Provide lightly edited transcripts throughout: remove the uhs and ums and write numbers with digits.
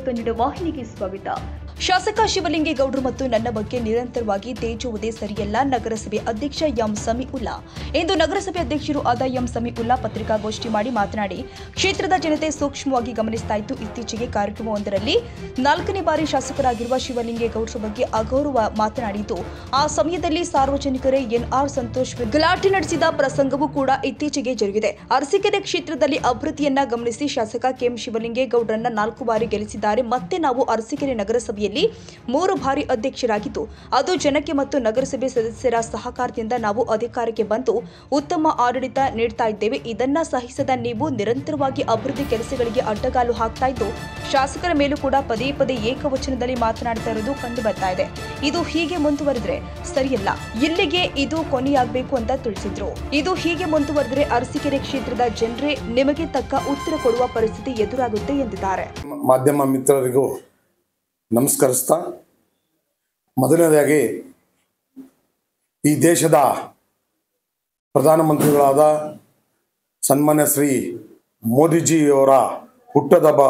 ಕನ್ನಡ ವಾಹಿನಿಗೆ ಸ್ವಾಗತ. ಶಾಸಕ ಶಿವಲಿಂಗೇಗೌಡರು ಮತ್ತು ನನ್ನ ಬಗ್ಗೆ ನಿರಂತರವಾಗಿ ತೇಜುವುದೇ ಸರಿಯಲ್ಲ. ನಗರಸಭೆ ಅಧ್ಯಕ್ಷ ಎಂ ಸಮೀಉಲ್ಲಾ ಇಂದು ನಗರಸಭೆ ಅಧ್ಯಕ್ಷರು ಆದ ಎಂ ಸಮೀಉಲ್ಲಾ ಪತ್ರಿಕಾಗೋಷ್ಠಿ ಮಾಡಿ ಮಾತನಾಡಿ, ಕ್ಷೇತ್ರದ ಜನತೆ ಸೂಕ್ಷ್ಮವಾಗಿ ಗಮನಿಸ್ತಾ ಇದ್ದು, ಇತ್ತೀಚೆಗೆ ಕಾರ್ಯಕ್ರಮವೊಂದರಲ್ಲಿ 4ನೇ ಬಾರಿ ಶಾಸಕರಾಗಿರುವ ಶಿವಲಿಂಗೇಗೌಡರ ಬಗ್ಗೆ ಅಗೌರವ ಮಾತನಾಡಿದ್ದು, ಆ ಸಮಯದಲ್ಲಿ ಸಾರ್ವಜನಿಕರೇ ಎನ್ಆರ್ ಸಂತೋಷ್ ಗಲಾಟೆ ನಡೆಸಿದ ಪ್ರಸಂಗವೂ ಕೂಡ ಇತ್ತೀಚೆಗೆ ಜರುಗಿದೆ. ಅರಸೀಕೆರೆ ಕ್ಷೇತ್ರದಲ್ಲಿ ಅಭಿವೃದ್ಧಿಯನ್ನ ಗಮನಿಸಿ ಶಾಸಕ ಕೆಎಂ ಶಿವಲಿಂಗೇಗೌಡರನ್ನ 4 ಬಾರಿ ಗೆಲ್ಲಿಸಿದ್ದಾರೆ. ಮತ್ತೆ ನಾವು ಅರಸೀಕೆರೆ ನಗರಸಭೆಯಲ್ಲಿ 3 ಬಾರಿ ಅಧ್ಯಕ್ಷರಾಗಿದ್ದು, ಅದು ಜನಕ್ಕೆ ಮತ್ತು ನಗರಸಭೆ ಸದಸ್ಯರ ಸಹಕಾರದಿಂದ ನಾವು ಅಧಿಕಾರಕ್ಕೆ ಬಂದು ಉತ್ತಮ ಆಡಳಿತ ನೀಡ್ತಾ ಇದ್ದೇವೆ. ಇದನ್ನ ಸಹಿಸದ ನೀವು ನಿರಂತರವಾಗಿ ಅಭಿವೃದ್ಧಿ ಕೆಲಸಗಳಿಗೆ ಅಡ್ಡಗಾಲು ಹಾಕ್ತಾ ಇದ್ದು, ಶಾಸಕರ ಮೇಲೂ ಕೂಡ ಪದೇ ಪದೇ ಏಕವಚನದಲ್ಲಿ ಮಾತನಾಡ್ತಾ ಇರೋದು ಕಂಡು ಬರ್ತಾ ಇದೆ. ಇದು ಹೀಗೆ ಮುಂದುವರೆದ್ರೆ ಸರಿಯಲ್ಲ, ಇಲ್ಲಿಗೆ ಇದು ಕೊನೆಯಾಗಬೇಕು ಅಂತ ತಿಳಿಸಿದ್ರು. ಇದು ಹೀಗೆ ಮುಂದುವರೆದ್ರೆ ಅರಸೀಕೆರೆ ಕ್ಷೇತ್ರದ ಜನರೇ ನಿಮಗೆ ತಕ್ಕ ಉತ್ತರ ಕೊಡುವ ಪರಿಸ್ಥಿತಿ ಎದುರಾಗುತ್ತೆ ಎಂದಿದ್ದಾರೆ. ಮಾಧ್ಯಮ ಮಿತ್ರರಿಗೂ ನಮಸ್ಕರಿಸ್ತಾ, ಮೊದಲನೇದಾಗಿ ಈ ದೇಶದ ಪ್ರಧಾನಮಂತ್ರಿಗಳಾದ ಸನ್ಮಾನ್ಯ ಶ್ರೀ ಮೋದಿಜಿಯವರ ಹುಟ್ಟುಹಬ್ಬ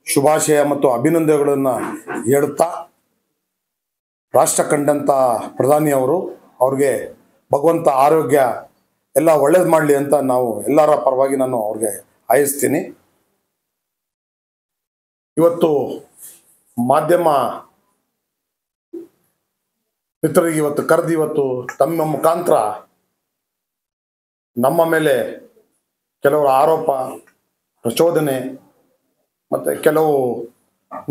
ಶುಭಾಶಯ ಮತ್ತು ಅಭಿನಂದನೆಗಳನ್ನು ಹೇಳುತ್ತಾ, ರಾಷ್ಟ್ರ ಕಂಡಂಥ ಪ್ರಧಾನಿಯವರು ಅವ್ರಿಗೆ ಭಗವಂತ ಆರೋಗ್ಯ ಎಲ್ಲ ಒಳ್ಳೇದು ಮಾಡಲಿ ಅಂತ ನಾವು ಎಲ್ಲರ ಪರವಾಗಿ ನಾನು ಅವ್ರಿಗೆ ಹಾರೈಸ್ತೀನಿ. ಇವತ್ತು ಮಾಧ್ಯಮ ಮಿತ್ರರಿಗೆ ಇವತ್ತು ಕರೆದು ಇವತ್ತು ತಮ್ಮ ಮುಖಾಂತರ ನಮ್ಮ ಮೇಲೆ ಕೆಲವರ ಆರೋಪ, ಪ್ರಚೋದನೆ ಮತ್ತು ಕೆಲವು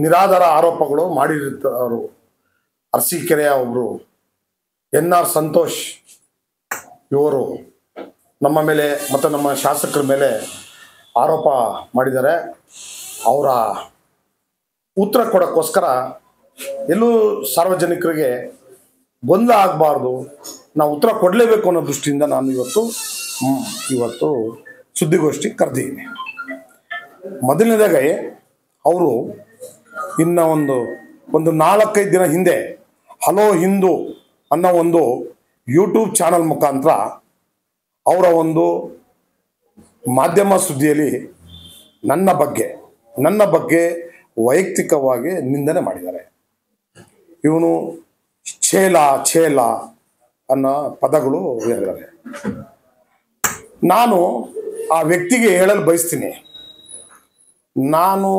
ನಿರಾಧಾರ ಆರೋಪಗಳು ಮಾಡಿರ್ತಾರೆ. ಅರಸೀಕೆರೆಯ ಒಬ್ಬರು ಎನ್ಆರ್ ಸಂತೋಷ್ ಇವರು ನಮ್ಮ ಮೇಲೆ ಮತ್ತು ನಮ್ಮ ಶಾಸಕರ ಮೇಲೆ ಆರೋಪ ಮಾಡಿದ್ದಾರೆ. ಅವರ ಉತ್ತರ ಕೊಡೋಕ್ಕೋಸ್ಕರ ಎಲ್ಲೂ ಸಾರ್ವಜನಿಕರಿಗೆ ಗೊಂದಲ ಆಗಬಾರ್ದು, ನಾವು ಉತ್ತರ ಕೊಡಲೇಬೇಕು ಅನ್ನೋ ದೃಷ್ಟಿಯಿಂದ ನಾನು ಇವತ್ತು ಸುದ್ದಿಗೋಷ್ಠಿ ಕರೆದಿದ್ದೀನಿ. ಮೊದಲನೇದಾಗಿ ಅವರು ಇನ್ನು ಒಂದು 4-5 ದಿನ ಹಿಂದೆ ಹಲೋ ಹಿಂದೂ ಅನ್ನೋ ಒಂದು ಯೂಟ್ಯೂಬ್ ಚಾನಲ್ ಮುಖಾಂತರ ಅವರ ಒಂದು ಮಾಧ್ಯಮ ಸುದ್ದಿಯಲ್ಲಿ ನನ್ನ ಬಗ್ಗೆ ವೈಯಕ್ತಿಕವಾಗಿ ನಿಂದನೆ ಮಾಡಿದ್ದಾರೆ. ಇವನು ಛೇಲ ಅನ್ನೋ ಪದಗಳು ಹೇಳಿದ್ದಾರೆ. ನಾನು ಆ ವ್ಯಕ್ತಿಗೆ ಹೇಳಲು ಬಯಸ್ತೀನಿ, ನಾನು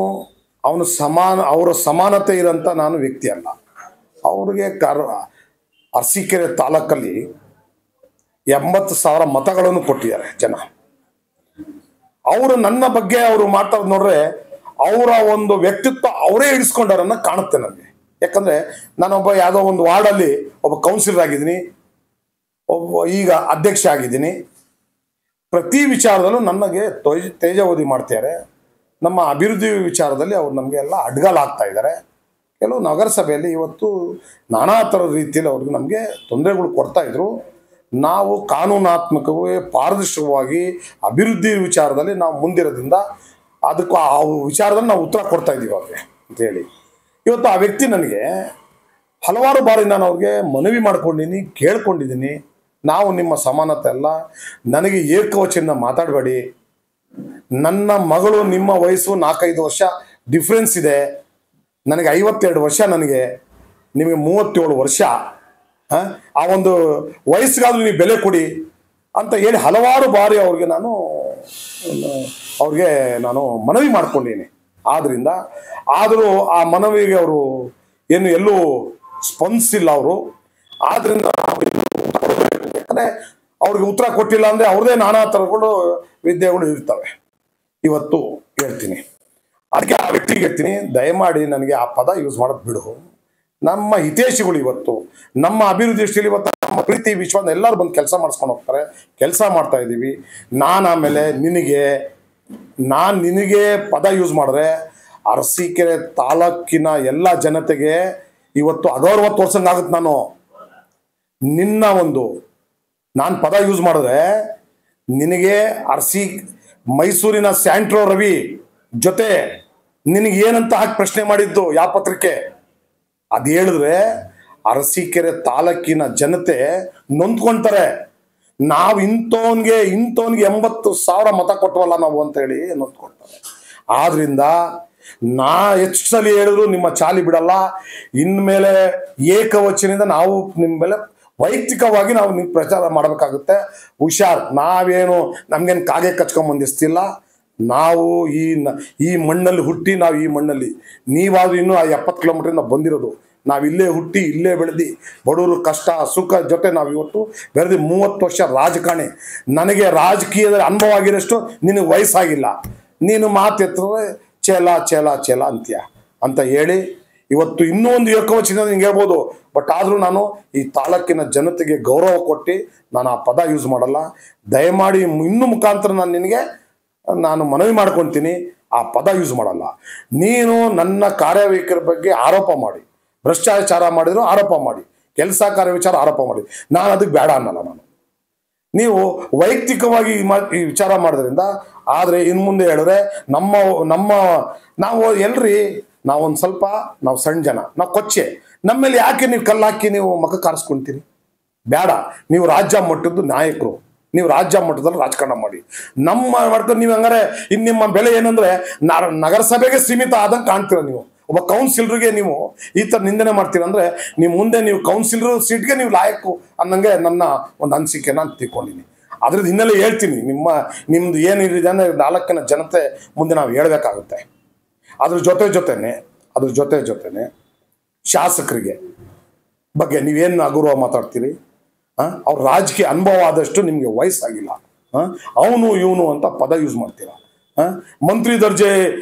ಅವರ ಸಮಾನತೆ ಇರೋಂಥ ನಾನು ವ್ಯಕ್ತಿ ಅಲ್ಲ. ಅವ್ರಿಗೆ ಅರಸೀಕೆರೆ ತಾಲೂಕಲ್ಲಿ 80,000 ಮತಗಳನ್ನು ಕೊಟ್ಟಿದ್ದಾರೆ ಜನ. ಅವರು ನನ್ನ ಬಗ್ಗೆ ಅವರು ಮಾತಾಡೋದು ನೋಡ್ರೆ ಅವರ ಒಂದು ವ್ಯಕ್ತಿತ್ವ ಅವರೇ ಇಡಿಸ್ಕೊಂಡಾರನ್ನ ಕಾಣುತ್ತೆ ನನಗೆ. ಯಾಕಂದರೆ ನಾನೊಬ್ಬ ಯಾವುದೋ ಒಂದು ವಾರ್ಡಲ್ಲಿ ಒಬ್ಬ ಕೌನ್ಸಿಲರ್ ಆಗಿದ್ದೀನಿ, ಈಗ ಅಧ್ಯಕ್ಷ ಆಗಿದ್ದೀನಿ. ಪ್ರತಿ ವಿಚಾರದಲ್ಲೂ ನನಗೆ ತೇಜಾವಧಿ ಮಾಡ್ತಾರೆ. ನಮ್ಮ ಅಭಿವೃದ್ಧಿ ವಿಚಾರದಲ್ಲಿ ಅವ್ರು ನಮಗೆ ಎಲ್ಲ ಅಡ್ಗಾಲು ಆಗ್ತಾ ಇದ್ದಾರೆ. ಕೆಲವು ನಗರಸಭೆಯಲ್ಲಿ ಇವತ್ತು ನಾನಾ ಥರದ ರೀತಿಯಲ್ಲಿ ಅವ್ರಿಗೆ ನಮಗೆ ತೊಂದರೆಗಳು ಕೊಡ್ತಾಯಿದ್ರು. ನಾವು ಕಾನೂನಾತ್ಮಕವಾಗಿ ಪಾರದರ್ಶಕವಾಗಿ ಅಭಿವೃದ್ಧಿ ವಿಚಾರದಲ್ಲಿ ನಾವು ಮುಂದಿರೋದ್ರಿಂದ ಅದಕ್ಕೂ ಆ ವಿಚಾರದಲ್ಲಿ ನಾವು ಉತ್ತರ ಕೊಡ್ತಾ ಇದ್ದೀವಿ ಅವ್ರಿಗೆ ಅಂತೇಳಿ ಇವತ್ತು ಆ ವ್ಯಕ್ತಿ ನನಗೆ ಹಲವಾರು ಬಾರಿ ನಾನು ಅವ್ರಿಗೆ ಮನವಿ ಮಾಡ್ಕೊಂಡಿದ್ದೀನಿ, ಕೇಳ್ಕೊಂಡಿದ್ದೀನಿ. ನಾವು ನಿಮ್ಮ ಸಮಾನತೆ ಅಲ್ಲ, ನನಗೆ ಏಕವಚನ ಮಾತಾಡಬೇಡಿ, ನನ್ನ ಮಗಳು ನಿಮ್ಮ ವಯಸ್ಸು 4-5 ವರ್ಷ ಡಿಫ್ರೆನ್ಸ್ ಇದೆ, ನನಗೆ 52 ವರ್ಷ, ನಿಮಗೆ 37 ವರ್ಷ, ಆ ಒಂದು ವಯಸ್ಸಿಗಾದ್ರೂ ನೀವು ಬೆಲೆ ಕೊಡಿ ಅಂತ ಹೇಳಿ ಹಲವಾರು ಬಾರಿ ಅವ್ರಿಗೆ ನಾನು ಮನವಿ ಮಾಡ್ಕೊಂಡಿದ್ದೀನಿ. ಆದರೂ ಆ ಮನವಿಗೆ ಅವರು ಎಲ್ಲೂ ಸ್ಪಂದಿಸಿಲ್ಲ ಅವರು. ಆದ್ರಿಂದ ಯಾಕಂದರೆ ಅವ್ರಿಗೆ ಉತ್ತರ ಕೊಟ್ಟಿಲ್ಲ ಅಂದರೆ ಅವ್ರದ್ದೇ ನಾನಾ ಥರಗಳು ವಿದ್ಯೆಗಳು ಇರ್ತವೆ. ಇವತ್ತು ಹೇಳ್ತೀನಿ, ಅದಕ್ಕೆ ಆ ವ್ಯಕ್ತಿಗೆ ಹೇಳ್ತೀನಿ, ದಯಮಾಡಿ ನನಗೆ ಆ ಪದ ಯೂಸ್ ಮಾಡೋದು ಬಿಡು. ನಮ್ಮ ಹಿತೈಷಿಗಳು ಇವತ್ತು ನಮ್ಮ ಅಭಿವೃದ್ಧಿ ದೃಷ್ಟಿಯಲ್ಲಿ ಇವತ್ತು ನಮ್ಮ ಪ್ರೀತಿ ವಿಶ್ವಾಸ ಎಲ್ಲರೂ ಬಂದು ಕೆಲಸ ಮಾಡಿಸ್ಕೊಂಡು ಹೋಗ್ತಾರೆ. ಕೆಲಸ ಮಾಡ್ತಾ ಇದ್ದೀವಿ. ಆಮೇಲೆ ನಿನಗೆ ಪದ ಯೂಸ್ ಮಾಡಿದ್ರೆ ಅರಸೀಕೆರೆ ತಾಲೂಕಿನ ಎಲ್ಲ ಜನತೆಗೆ ಇವತ್ತು ಅಗೌರವ ತೋರ್ಸಂಗಾಗುತ್ತೆ. ನಾನು ಪದ ಯೂಸ್ ಮಾಡಿದ್ರೆ ನಿನಗೆ ಮೈಸೂರಿನ ಸ್ಯಾಂಟ್ರೋ ರವಿ ಜೊತೆ ನಿನಗೆ ಏನಂತ ಹಾಕಿ ಪ್ರಶ್ನೆ ಮಾಡಿದ್ದು ಯಾವ ಪತ್ರಿಕೆ ಅದು ಹೇಳಿದ್ರೆ ಅರಸೀಕೆರೆ ತಾಲೂಕಿನ ಜನತೆ ನೊಂದ್ಕೊಂತಾರೆ. ನಾವು ಇಂಥವನ್ಗೆ 80,000 ಮತ ಕೊಟ್ಟವಲ್ಲ ನಾವು ಅಂತ ಹೇಳಿ ನೊಂದ್ಕೊಳ್ತಾರೆ. ಆದ್ರಿಂದ ನಾ ಎಷ್ಟು ಸಲ ಹೇಳಿದ್ರು ನಿಮ್ಮ ಚಾಲಿ ಬಿಡಲ್ಲ. ಇನ್ಮೇಲೆ ಏಕವಚನದಿಂದ ನಾವು ನಿಮ್ಮ ಮೇಲೆ ವೈಯಕ್ತಿಕವಾಗಿ ನಾವು ನಿಮ್ಗೆ ಪ್ರಚಾರ ಮಾಡಬೇಕಾಗುತ್ತೆ. ಹುಷಾರ್. ನಾವೇನು ನಮ್ಗೇನು ಕಾಗೆ ಕಚ್ಕೊಂಡ್ ಬಂದಿಸ್ತಿಲ್ಲ. ನಾವು ಈ ಮಣ್ಣಲ್ಲಿ ಹುಟ್ಟಿ ನಾವು ಈ ಮಣ್ಣಲ್ಲಿ, ನೀವಾದ್ರೂ ಇನ್ನೂ 70 ಕಿಲೋಮೀಟರಿಂದ ಬಂದಿರೋದು. ನಾವು ಇಲ್ಲೇ ಹುಟ್ಟಿ ಇಲ್ಲೇ ಬೆಳೆದು ಬಡವರು ಕಷ್ಟ ಸುಖ ಜೊತೆ ನಾವು ಇವತ್ತು ಬೆಳೆದು 30 ವರ್ಷ ರಾಜಕಾರಣಿ. ನನಗೆ ರಾಜಕೀಯದ ಅನುಭವ ಆಗಿರೋಷ್ಟು ನಿನಗೆ ವಯಸ್ಸಾಗಿಲ್ಲ. ನೀನು ಮಾತೆತ್ತಿದ್ರೆ ಚೇಲ ಚೇಲ ಚೇಲ ಅಂತೀಯ ಅಂತ ಹೇಳಿ ಇವತ್ತು ಇನ್ನೂ ಒಂದು ಏಕವಚನ ನಿಂಗೆ ಹೇಳ್ಬೋದು. ಬಟ್ ಆದರೂ ನಾನು ಈ ತಾಲೂಕಿನ ಜನತೆಗೆ ಗೌರವ ಕೊಟ್ಟು ನಾನು ಆ ಪದ ಯೂಸ್ ಮಾಡಲ್ಲ. ದಯಮಾಡಿ ಇನ್ನೂ ಮುಖಾಂತರ ನಾನು ಮನವಿ ಮಾಡ್ಕೊತೀನಿ, ಆ ಪದ ಯೂಸ್ ಮಾಡಲ್ಲ. ನೀನು ನನ್ನ ಕಾರ್ಯವೈಖರಿ ಬಗ್ಗೆ ಆರೋಪ ಮಾಡಿ, ಭ್ರಷ್ಟಾಚಾರ ಮಾಡಿದ್ರು ಆರೋಪ ಮಾಡಿ, ಕೆಲಸ ಕಾರ್ಯವಿಚಾರ ಆರೋಪ ಮಾಡಿ, ನಾನು ಅದಕ್ಕೆ ಬೇಡ ಅನ್ನಲ್ಲ. ನೀವು ವೈಯಕ್ತಿಕವಾಗಿ ಈ ವಿಚಾರ ಮಾಡೋದ್ರಿಂದ. ಆದರೆ ಇನ್ನು ಮುಂದೆ ಹೇಳಿದ್ರೆ ನಾವು ಎಲ್ರಿ ನಾವೊಂದು ಸ್ವಲ್ಪ ನಾವು ಸಣ್ಣ ಜನ, ನಾವು ಕೊಚ್ಚೆ. ನಮ್ಮೇಲೆ ಯಾಕೆ ನೀವು ಕಲ್ಲಾಕಿ ನೀವು ಮಖ ಕಾರಿಸ್ಕೊಂತೀರಿ? ಬೇಡ. ನೀವು ರಾಜ್ಯ ಮಟ್ಟದ್ದು ನಾಯಕರು, ನೀವು ರಾಜ್ಯ ಮಟ್ಟದಲ್ಲಿ ರಾಜಕಾರಣ ಮಾಡಿ. ನಮ್ಮ ಮಾಡ್ಕೊಂಡು ನೀವು ಹಂಗಾರೆ ಇನ್ನು ನಿಮ್ಮ ಬೆಲೆ ಏನಂದ್ರೆ ನಗರಸಭೆಗೆ ಸೀಮಿತ ಆದಂಗೆ ಕಾಣ್ತೀರ. ನೀವು ಒಬ್ಬ ಕೌನ್ಸಿಲರ್ಗೆ ನೀವು ಈ ಥರ ನಿಂದನೆ ಮಾಡ್ತೀರ ಅಂದರೆ ನೀವು ಮುಂದೆ ನೀವು ಕೌನ್ಸಿಲರ್ ಸೀಟ್ಗೆ ನೀವು ಲಾಯಕು ಅನ್ನಂಗೆ ನನ್ನ ಒಂದು ಅನಿಸಿಕೆ ನಾನು ತಿಳ್ಕೊಂಡಿನಿ. ಅದ್ರದ್ದು ಹಿನ್ನೆಲೆ ಹೇಳ್ತೀನಿ. ನಿಮ್ದು ಏನಿದೆ ಅಂದರೆ ನಾಲ್ಕಿನ ಜನತೆ ಮುಂದೆ ನಾವು ಹೇಳಬೇಕಾಗುತ್ತೆ. ಅದ್ರ ಜೊತೆನೆ ಶಾಸಕರಿಗೆ ಬಗ್ಗೆ ನೀವೇನು ಅಗೌರವ ಮಾತಾಡ್ತೀರಿ? ಅವ್ರ ರಾಜಕೀಯ ಅನುಭವ ಆದಷ್ಟು ನಿಮಗೆ ವಯಸ್ಸಾಗಿಲ್ಲ. ಅವನು ಇವನು ಅಂತ ಪದ ಯೂಸ್ ಮಾಡ್ತೀರಾ. ಮಂತ್ರಿ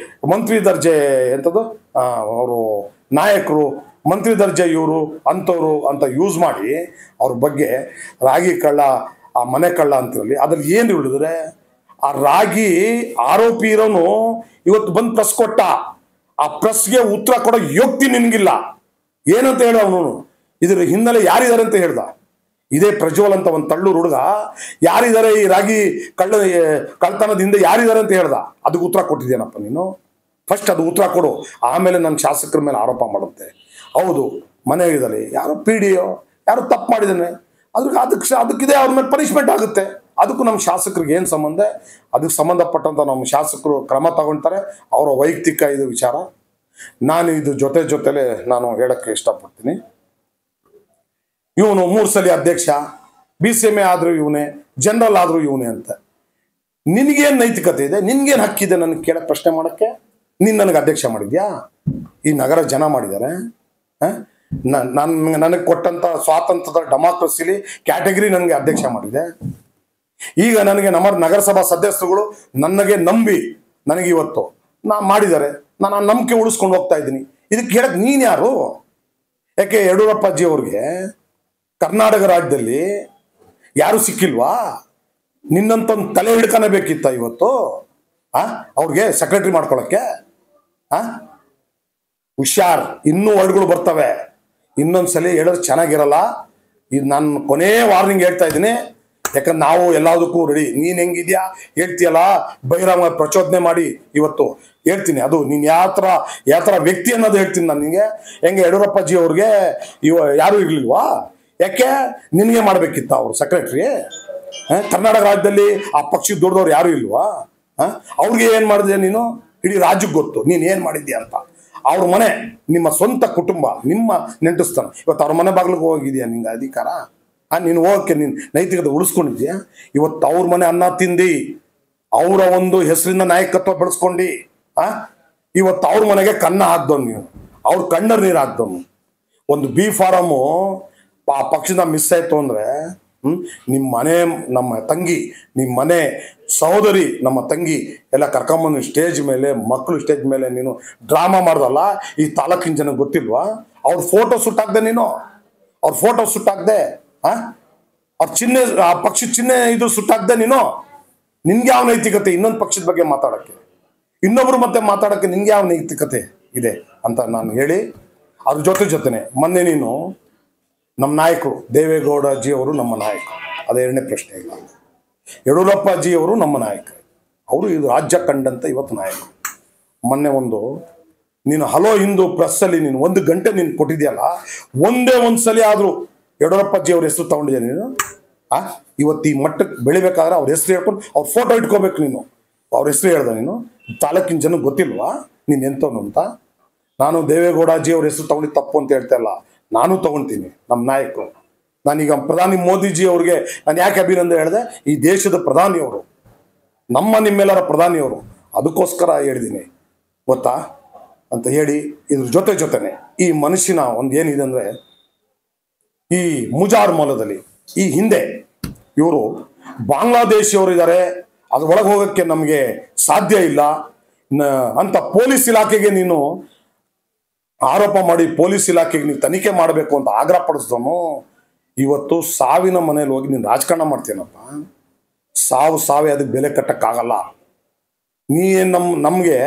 ದರ್ಜೆ ಎಂಥದ್ದು ಅವರು ನಾಯಕರು, ಮಂತ್ರಿ ದರ್ಜೆ ಇವರು ಅಂಥವ್ರು ಅಂತ ಯೂಸ್ ಮಾಡಿ ಅವ್ರ ಬಗ್ಗೆ ರಾಗಿ ಕಳ್ಳ, ಆ ಮನೆ ಕಳ್ಳ ಅಂತಿರಲಿ. ಅದ್ರಲ್ಲಿ ಏನು ಹೇಳಿದ್ರೆ ಆ ರಾಗಿ ಆರೋಪಿ ಇರೋನು ಇವತ್ತು ಬಂದು ಪ್ರೆಸ್ ಕೊಟ್ಟ. ಆ ಪ್ರೆಸ್ಗೆ ಉತ್ತರ ಕೊಡೋ ಯೋಗ್ತಿ ನಿನ್ಗಿಲ್ಲ. ಏನಂತ ಹೇಳ ಅವನು? ಇದ್ರ ಹಿನ್ನೆಲೆ ಯಾರಿದ್ದಾರೆ ಅಂತ ಹೇಳ್ದ. ಇದೇ ಪ್ರಜ್ವಲ್ ಅಂತ ಒಂದು ತಳ್ಳೂರು ಹುಡುಗ ಯಾರಿದ್ದಾರೆ ಈ ರಾಗಿ ಕಳ್ತನದಿಂದ ಯಾರಿದ್ದಾರೆ ಅಂತ ಹೇಳ್ದ. ಅದಕ್ಕೆ ಉತ್ತರ ಕೊಟ್ಟಿದ್ದೇನಪ್ಪ ನೀನು? ಫಸ್ಟ್ ಅದು ಉತ್ತರ ಕೊಡು, ಆಮೇಲೆ ನನ್ನ ಶಾಸಕರ ಮೇಲೆ ಆರೋಪ ಮಾಡುತ್ತೆ. ಹೌದು, ಮನೆಯಲ್ಲಿ ಯಾರೋ PDO ಯಾರು ತಪ್ಪು ಮಾಡಿದ್ದಾನೆ, ಅದಕ್ಕಿದೆ ಅವ್ರ ಮೇಲೆ ಪನಿಷ್ಮೆಂಟ್ ಆಗುತ್ತೆ. ಅದಕ್ಕೂ ನಮ್ಮ ಶಾಸಕರಿಗೆ ಏನು ಸಂಬಂಧ? ಅದಕ್ಕೆ ಸಂಬಂಧಪಟ್ಟಂತ ನಮ್ಮ ಶಾಸಕರು ಕ್ರಮ ತಗೊಳ್ತಾರೆ. ಅವರ ವೈಯಕ್ತಿಕ ಇದು ವಿಚಾರ. ನಾನು ಇದು ಜೊತೆಲೆ ನಾನು ಹೇಳಕ್ಕೆ ಇಷ್ಟಪಡ್ತೀನಿ. ಇವನು 3 ಸಲ ಅಧ್ಯಕ್ಷ, BCMA ಆದರೂ ಇವನೇ, ಜನರಲ್ ಆದರೂ ಇವನೇ ಅಂತ. ನಿನಗೇನು ನೈತಿಕತೆ ಇದೆ? ನಿನ್ಗೇನು ಹಕ್ಕಿದೆ ನನಗೆ ಕೇಳಕ್ಕೆ, ಪ್ರಶ್ನೆ ಮಾಡೋಕ್ಕೆ? ನೀನು ನನಗೆ ಅಧ್ಯಕ್ಷ ಮಾಡಿದ್ಯಾ? ಈ ನಗರ ಜನ ಮಾಡಿದ್ದಾರೆ. ನನಗೆ ಕೊಟ್ಟಂತ ಸ್ವಾತಂತ್ರ್ಯದ ಡೆಮಾಕ್ರಸಿಲಿ ಕ್ಯಾಟಗರಿ ನನಗೆ ಅಧ್ಯಕ್ಷ ಮಾಡಿದೆ. ಈಗ ನನಗೆ ನಮ್ಮ ನಗರಸಭಾ ಸದಸ್ಯರುಗಳು ನನಗೆ ನಂಬಿ ನನಗೆ ಇವತ್ತು ಮಾಡಿದ್ದಾರೆ. ನಾನು ಆ ನಂಬಿಕೆ ಉಳಿಸ್ಕೊಂಡು ಹೋಗ್ತಾ ಇದ್ದೀನಿ. ಇದಕ್ಕೆ ಹೇಳಕ್ಕೆ ನೀನು ಯಾರು? ಯಾಕೆ ಯಡಿಯೂರಪ್ಪಾಜಿ ಅವ್ರಿಗೆ ಕರ್ನಾಟಕ ರಾಜ್ಯದಲ್ಲಿ ಯಾರು ಸಿಕ್ಕಿಲ್ವಾ? ನಿನ್ನಂತೊಂದು ತಲೆ ಹಿಡ್ಕನಬೇಕಿತ್ತ ಇವತ್ತು ಅವ್ರಿಗೆ ಸೆಕ್ರೆಟರಿ ಮಾಡ್ಕೊಳಕ್ಕೆ? ಹುಷಾರ್, ಇನ್ನೂ ವರ್ಡ್ಗಳು ಬರ್ತವೆ. ಇನ್ನೊಂದ್ಸಲಿ ಹೇಳಿದ್ರೆ ಚೆನ್ನಾಗಿರಲ್ಲ. ಇದು ನಾನು ಕೊನೆ ವಾರ್ನಿಂಗ್ ಹೇಳ್ತಾ ಇದ್ದೀನಿ. ಯಾಕಂದ್ರೆ ನಾವು ಎಲ್ಲದಕ್ಕೂ ರೆಡಿ. ನೀನು ಹೆಂಗಿದ್ಯಾ ಹೇಳ್ತೀಯಲ್ಲ, ಬಹಿರಂಗ ಪ್ರಚೋದನೆ ಮಾಡಿ ಇವತ್ತು ಹೇಳ್ತೀನಿ. ಅದು ನೀನು ಯಾವ ಥರ ವ್ಯಕ್ತಿ ಅನ್ನೋದು ಹೇಳ್ತೀನಿ ನಾನು ನಿನಗೆ. ಹೆಂಗೆ ಯಡಿಯೂರಪ್ಪಾಜಿ ಅವ್ರಿಗೆ ಯಾರೂ ಇರಲಿಲ್ವಾ? ಯಾಕೆ ನಿನಗೆ ಮಾಡಬೇಕಿತ್ತ ಅವರು ಸೆಕ್ರೆಟ್ರಿ? ಕರ್ನಾಟಕ ರಾಜ್ಯದಲ್ಲಿ ಆ ಪಕ್ಷದ ದೊಡ್ಡದವ್ರು ಯಾರು ಇಲ್ವಾ? ಅವ್ರಿಗೆ ಏನು ಮಾಡಿದೆ ನೀನು? ಇಡೀ ರಾಜ್ಯಕ್ಕೆ ಗೊತ್ತು ನೀನು ಏನು ಮಾಡಿದ್ಯಾ ಅಂತ. ಅವ್ರ ಮನೆ ನಿಮ್ಮ ಸ್ವಂತ ಕುಟುಂಬ, ನಿಮ್ಮ ನೆಂಟಿಸ್ತಾನೆ. ಇವತ್ತು ಅವ್ರ ಮನೆ ಬಾಗಿಲಿಗೆ ಹೋಗಿದ್ಯಾ ನಿಂಗೆ ಅಧಿಕಾರ? ನೀನು ಹೋಗಕ್ಕೆ ನೀನು ನೈತಿಕತೆ ಉಳಿಸ್ಕೊಂಡಿದ್ಯಾ? ಇವತ್ತು ಅವ್ರ ಮನೆ ಅನ್ನ ತಿಂದು ಅವರ ಒಂದು ಹೆಸರಿನ ನಾಯಕತ್ವ ಬೆಳೆಸ್ಕೊಂಡು ಇವತ್ತು ಅವ್ರ ಮನೆಗೆ ಕನ್ನ ಹಾಕ್ದವ್ ನೀವು, ಅವ್ರ ಕಣ್ಣರ್ ನೀರು ಹಾಕ್ದವ್ನು. ಒಂದು B ಫಾರಮು ಆ ಪಕ್ಷದ ಮಿಸ್ ಆಯ್ತು ಅಂದರೆ ನಿಮ್ಮ ಮನೆ, ನಮ್ಮ ತಂಗಿ, ನಿಮ್ಮ ಮನೆ ಸಹೋದರಿ, ನಮ್ಮ ತಂಗಿ ಎಲ್ಲ ಕರ್ಕೊಂಬಂದು ಸ್ಟೇಜ್ ಮೇಲೆ, ಮಕ್ಕಳು ಸ್ಟೇಜ್ ಮೇಲೆ ನೀನು ಡ್ರಾಮಾ ಮಾಡ್ದಲ್ಲ. ಈ ತಾಲೂಕಿನ ಜನಕ್ಕೆ ಗೊತ್ತಿಲ್ವಾ? ಅವ್ರ ಫೋಟೋ ಸುಟ್ಟಾಕ್ದೆ ನೀನು, ಅವ್ರ ಫೋಟೋ ಸುಟ್ಟಾಕ್ದೆ, ಅವ್ರ ಚಿಹ್ನೆ, ಆ ಪಕ್ಷದ ಚಿಹ್ನೆ ಇದು ಸುಟ್ಟಾಕ್ದೆ ನೀನು. ನಿನ್ಗೆ ಯಾವ ನೈತಿಕತೆ ಇನ್ನೊಂದು ಪಕ್ಷದ ಬಗ್ಗೆ ಮಾತಾಡೋಕ್ಕೆ, ಇನ್ನೊಬ್ರು ಮತ್ತೆ ಮಾತಾಡೋಕ್ಕೆ ನಿನ್ಗೆ ಯಾವ ನೈತಿಕತೆ ಇದೆ ಅಂತ ನಾನು ಹೇಳಿ, ಅದ್ರ ಜೊತೆನೆ ಮೊನ್ನೆ ನೀನು ನಮ್ಮ ನಾಯಕರು ದೇವೇಗೌಡಜಿ ಅವರು ನಮ್ಮ ನಾಯಕರು, ಅದೇ ಎರಡನೇ ಪ್ರಶ್ನೆ ಇಲ್ಲ. ಯಡಿಯೂರಪ್ಪಾಜಿ ಅವರು ನಮ್ಮ ನಾಯಕರು, ಅವರು ಇದು ರಾಜ್ಯ ಕಂಡಂತ ಇವತ್ತು ನಾಯಕರು. ಮೊನ್ನೆ ನೀನು ಹಲೋ ಹಿಂದೂ ಪ್ರೆಸ್ಸಲ್ಲಿ ನೀನು 1 ಗಂಟೆ ನೀನು ಕೊಟ್ಟಿದ್ಯಲ್ಲ, ಒಂದೇ ಸಲ ಆದರೂ ಯಡಿಯೂರಪ್ಪಾಜಿ ಅವ್ರ ಹೆಸರು ತಗೊಂಡಿದ್ಯಾ ನೀನು? ಇವತ್ತು ಈ ಮಟ್ಟಕ್ಕೆ ಬೆಳಿಬೇಕಾದ್ರೆ ಅವ್ರ ಹೆಸರು ಹೇಳ್ಕೊಂಡು ಅವ್ರ ಫೋಟೋ ಇಟ್ಕೋಬೇಕು ನೀನು. ಅವ್ರ ಹೆಸರು ಹೇಳ್ದ ನೀನು? ತಾಲೂಕಿನ ಜನಕ್ಕೆ ಗೊತ್ತಿಲ್ವಾ? ನೀನು ಎಂತವನು ಅಂತ. ನಾನು ದೇವೇಗೌಡಜಿ ಅವ್ರ ಹೆಸರು ತಗೊಂಡಿದ್ದು ತಪ್ಪು ಅಂತ ಹೇಳ್ತಾ ಇಲ್ಲ, ನಾನು ತಗೊಳ್ತೀನಿ. ನಮ್ಮ ನಾಯಕರು, ನಾನೀಗ ಪ್ರಧಾನಿ ಮೋದಿಜಿ ಅವ್ರಿಗೆ ನಾನು ಯಾಕೆ ಅಭಿನಂದನೆ ಹೇಳಿದೆ, ಈ ದೇಶದ ಪ್ರಧಾನಿಯವರು, ನಿಮ್ಮೆಲ್ಲರ ಪ್ರಧಾನಿಯವರು, ಅದಕ್ಕೋಸ್ಕರ ಹೇಳಿದ್ದೀನಿ ಗೊತ್ತಾ ಅಂತ ಹೇಳಿ. ಇದ್ರ ಜೊತೆನೆ ಈ ಮನುಷ್ಯನ ಒಂದು ಏನಿದೆ ಅಂದರೆ, ಈ ಮುಜಾರ್ ಮೂಲದಲ್ಲಿ ಈ ಹಿಂದೆ ಇವರು ಬಾಂಗ್ಲಾದೇಶಿಯವರು ಇದ್ದಾರೆ, ಅದು ಒಳಗೆ ಹೋಗೋಕ್ಕೆ ನಮಗೆ ಸಾಧ್ಯ ಇಲ್ಲ ಅಂತ ಪೊಲೀಸ್ ಇಲಾಖೆಗೆ ನೀನು ಆರೋಪ ಮಾಡಿ ಪೊಲೀಸ್ ಇಲಾಖೆಗೆ ನೀವು ತನಿಖೆ ಮಾಡಬೇಕು ಅಂತ ಆಗ್ರಹ ಪಡಿಸಿದವನು ಇವತ್ತು ಸಾವಿನ ಮನೇಲಿ ಹೋಗಿ ನೀನು ರಾಜಕಾರಣ ಮಾಡ್ತೀನಪ್ಪ. ಸಾವೇ ಅದಕ್ಕೆ ಬೆಲೆ ಕಟ್ಟಕ್ಕಾಗಲ್ಲ. ನೀ ನಮಗೆ